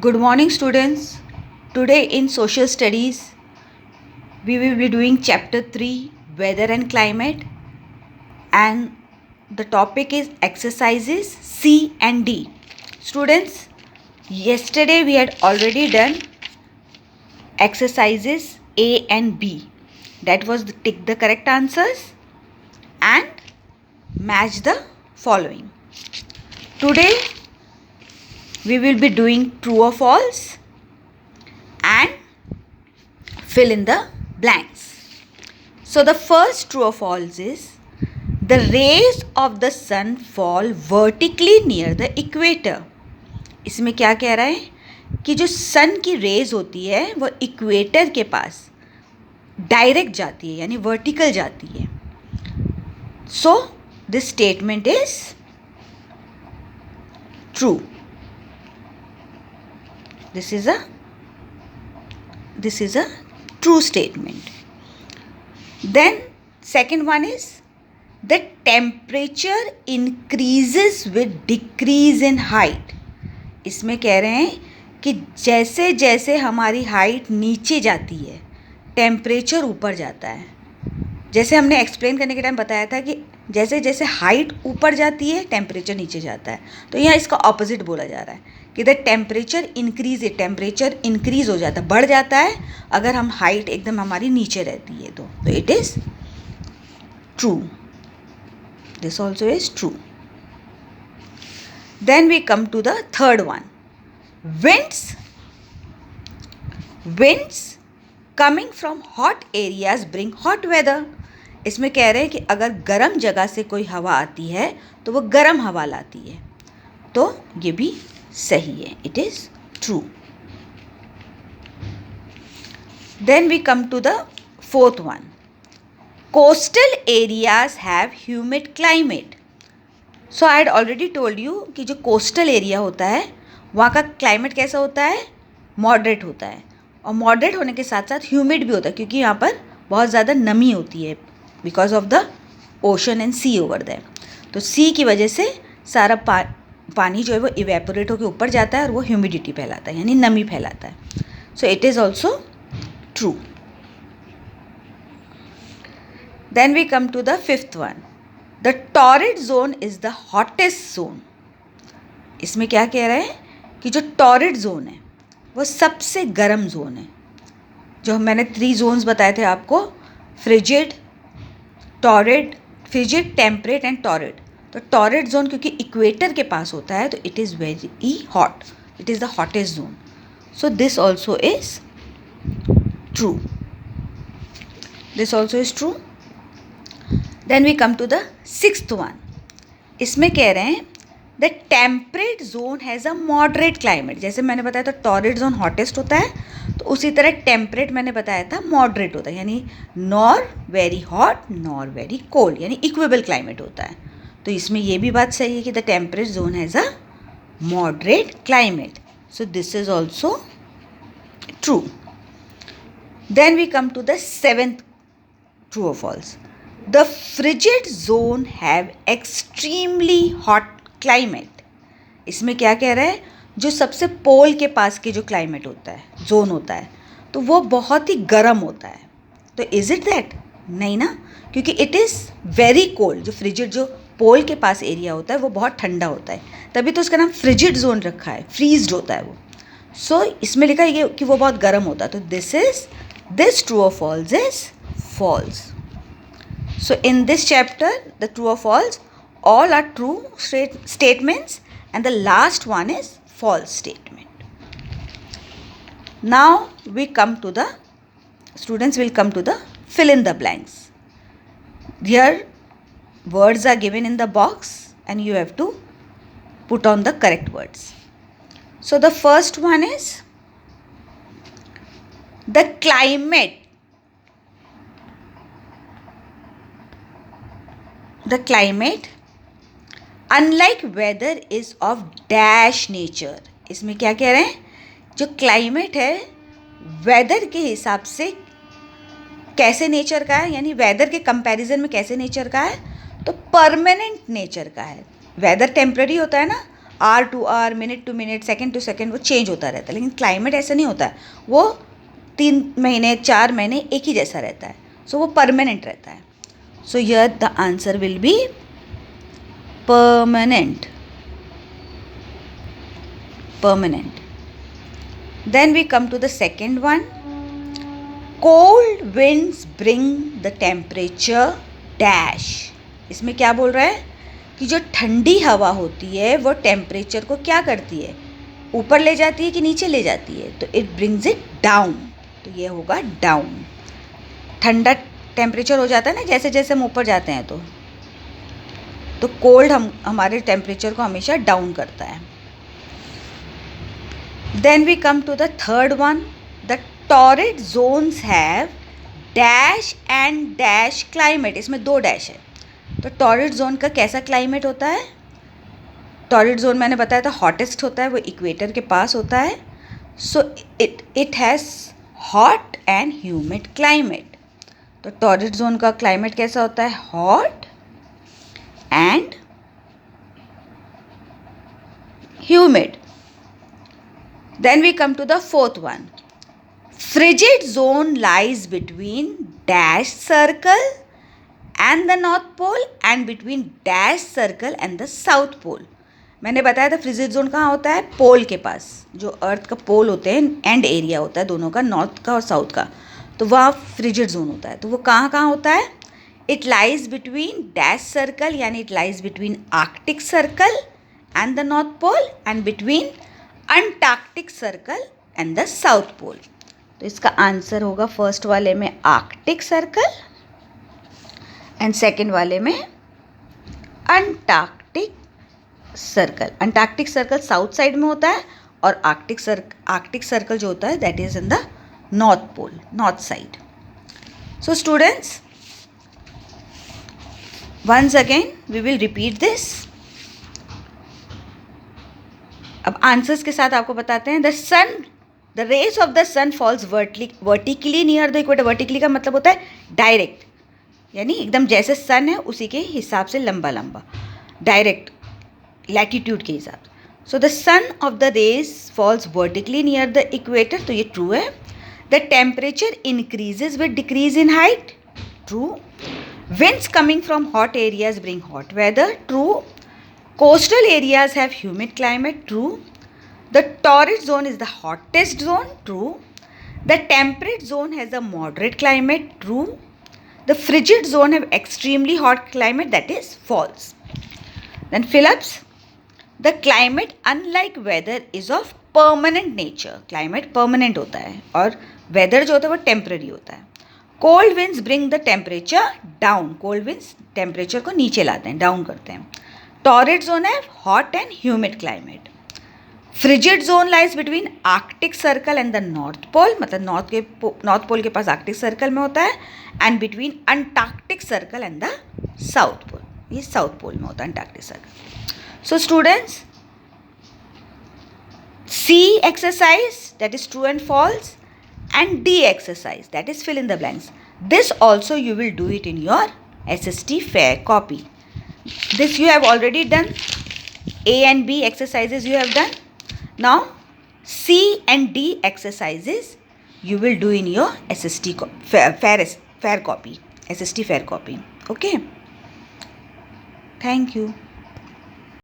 Good morning, students. Today in Social Studies, we will be doing Chapter 3 Weather and Climate, and the topic is exercises C and D. Students, yesterday we had already done exercises A and B. That was tick the correct answers and match the following. Today we will be doing true or false and fill in the blanks. So the first true or false is the rays of the sun fall vertically near the equator. इसमें क्या कह रहा है कि जो सन की raise होती है वो इक्वेटर के पास डायरेक्ट जाती है यानी वर्टिकल जाती है. So this statement is true. This is a true statement. Then second one is the temperature increases with decrease in height. इसमें कह रहे हैं कि जैसे जैसे हमारी हाइट नीचे जाती है टेम्परेचर ऊपर जाता है. जैसे हमने एक्सप्लेन करने के टाइम बताया था कि जैसे जैसे हाइट ऊपर जाती है टेम्परेचर नीचे जाता है. तो यहाँ इसका ऑपोजिट बोला जा रहा है कि द टेम्परेचर इंक्रीज हो जाता है, बढ़ जाता है अगर हम हाइट एकदम हमारी नीचे रहती है तो it is true. This also is true. Then we come to the third one. Winds coming from hot areas bring hot weather. इसमें कह रहे हैं कि अगर गर्म जगह से कोई हवा आती है तो वो गर्म हवा लाती है. तो ये भी सही है. It is true. Then we come to the fourth one. Coastal areas have humid climate. So I had already told you कि जो कोस्टल एरिया होता है वहाँ का क्लाइमेट कैसा होता है, मॉडरेट होता है. और मॉडरेट होने के साथ साथ ह्यूमिड भी होता है क्योंकि यहाँ पर बहुत ज़्यादा नमी होती है because of the ocean and sea over there. तो सी की वजह से सारा पानी जो है वो इवेपोरेट होकर ऊपर जाता है और वो ह्यूमिडिटी फैलाता है यानी नमी फैलाता है. So it is also true. Then we come to the fifth one. The torrid zone is the hottest zone. इसमें क्या कह रहे हैं कि जो टॉरिड जोन है वो सबसे गर्म जोन है. जो मैंने 3 जोन्स बताए थे आपको, फ्रिजिड, टेम्परेट एंड टॉरिड. तो टॉरिड जोन क्योंकि इक्वेटर के पास होता है तो it is very hot. It is the hottest zone. So this also is true. Then we come to the sixth one. इसमें कह रहे हैं the temperate zone has a moderate climate. जैसे मैंने बताया था टॉरिड जोन हॉटेस्ट होता है तो उसी तरह टेम्परेट मैंने बताया था मॉडरेट होता है यानी nor very hot nor very cold यानी इक्वेबल क्लाइमेट होता है. तो इसमें ये भी बात सही है कि the temperate zone has a moderate climate. So this is also true. Then we come to the seventh true और false. The frigid zone have extremely hot climate. इसमें क्या कह रहा है, जो सबसे पोल के पास के जो क्लाइमेट होता है, जोन होता है, तो वो बहुत ही गर्म होता है. तो इज़ इट दैट? नहीं ना, क्योंकि इट इज़ वेरी कोल्ड. जो फ्रिजिड जो पोल के पास एरिया होता है वो बहुत ठंडा होता है, तभी तो उसका नाम फ्रिजिड जोन रखा है, फ्रीज्ड होता है वो. सो इसमें लिखा है कि वो बहुत गर्म होता है. तो दिस ट्रू और false is false. So in this chapter the true और false all are true statements and the last one is false statement. Now we come to the students will come to the fill in the blanks. Here words are given in the box and you have to put on the correct words. So the first one is the climate. Unlike weather is of dash nature. इसमें क्या कह रहे हैं, जो climate है weather के हिसाब से कैसे नेचर का है, यानी वेदर के कंपैरिजन में कैसे नेचर का है, तो परमानेंट नेचर का है. वेदर टेम्पररी होता है ना, hour to hour, minute to minute, second to second वो चेंज होता रहता है, लेकिन क्लाइमेट ऐसा नहीं होता है, वो 3 महीने 4 महीने एक ही जैसा रहता है, सो वो परमानेंट रहता है. So here the answer will be permanent. Then we come to the second one. Cold winds bring the temperature dash. इसमें क्या बोल रहा है कि जो ठंडी हवा होती है वो टेम्परेचर को क्या करती है, ऊपर ले जाती है कि नीचे ले जाती है, तो इट ब्रिंग्स इट डाउन. तो ये होगा डाउन. ठंडा टेम्परेचर हो जाता है ना जैसे जैसे हम ऊपर जाते हैं, तो कोल्ड हमारे टेम्परेचर को हमेशा डाउन करता है. Then we come to the third one. The torrid zones have dash and dash climate. इसमें 2 डैश है. तो टॉरिड जोन का कैसा क्लाइमेट होता है? टॉरिड जोन मैंने बताया था हॉटेस्ट होता है, वो इक्वेटर के पास होता है. So it has hot and humid climate. तो टॉरिड जोन का क्लाइमेट कैसा होता है? Hot and humid. Then we come to the fourth one. Frigid zone lies between dash circle and the north pole and between dash circle and the south pole. मैंने बताया था frigid zone कहाँ होता है? पोल के पास. जो अर्थ का पोल होते हैं, एंड एरिया होता है दोनों का, नॉर्थ का और साउथ का, तो वहाँ फ्रिजिड जोन होता है. तो वो कहाँ कहाँ होता है? It lies between dash circle, यानी it lies between Arctic circle and the North Pole and between Antarctic circle and the South Pole. तो इसका आंसर होगा फर्स्ट वाले में आर्कटिक सर्कल एंड सेकेंड वाले में Antarctic circle. Antarctic circle south side में होता है और आर्कटिक सर्कल जो होता है that is in the north pole, north side. So students, once again we will repeat this. अब आंसर्स के साथ आपको बताते हैं. The rays of the sun falls vertically near the equator. Vertically का मतलब होता है डायरेक्ट, यानी एकदम जैसे सन है उसी के हिसाब से लंबा लंबा, डायरेक्ट लैटिट्यूड के हिसाब से. So the son of the rays falls vertically near the equator. तो ये ट्रू है. The temperature increases with decrease in height. True. Winds coming from hot areas bring hot weather. True. Coastal areas have humid climate. True. The torrid zone is the hottest zone. True. The temperate zone has a moderate climate. True. The frigid zone have extremely hot climate. That is false. Then Phillips. The climate unlike weather is of permanent nature. Climate permanent होता है और weather जो होता है वो temporary होता है. Cold winds bring the temperature down. Cold winds temperature को नीचे लाते हैं, डाउन करते हैं. टॉरिड जोन है hot and humid climate. Frigid zone lies between Arctic circle and the north pole, मतलब नॉर्थ पोल के पास आर्कटिक सर्कल में होता है, and between Antarctic circle and the south pole. ये साउथ पोल में होता है Antarctic circle. So students, C exercise that is true and false, and D exercise that is fill in the blanks. This also you will do it in your SST fair copy. This you have already done. A and B exercises you have done. Now C and D exercises you will do in your SST fair copy. SST fair copy. Okay. Thank you.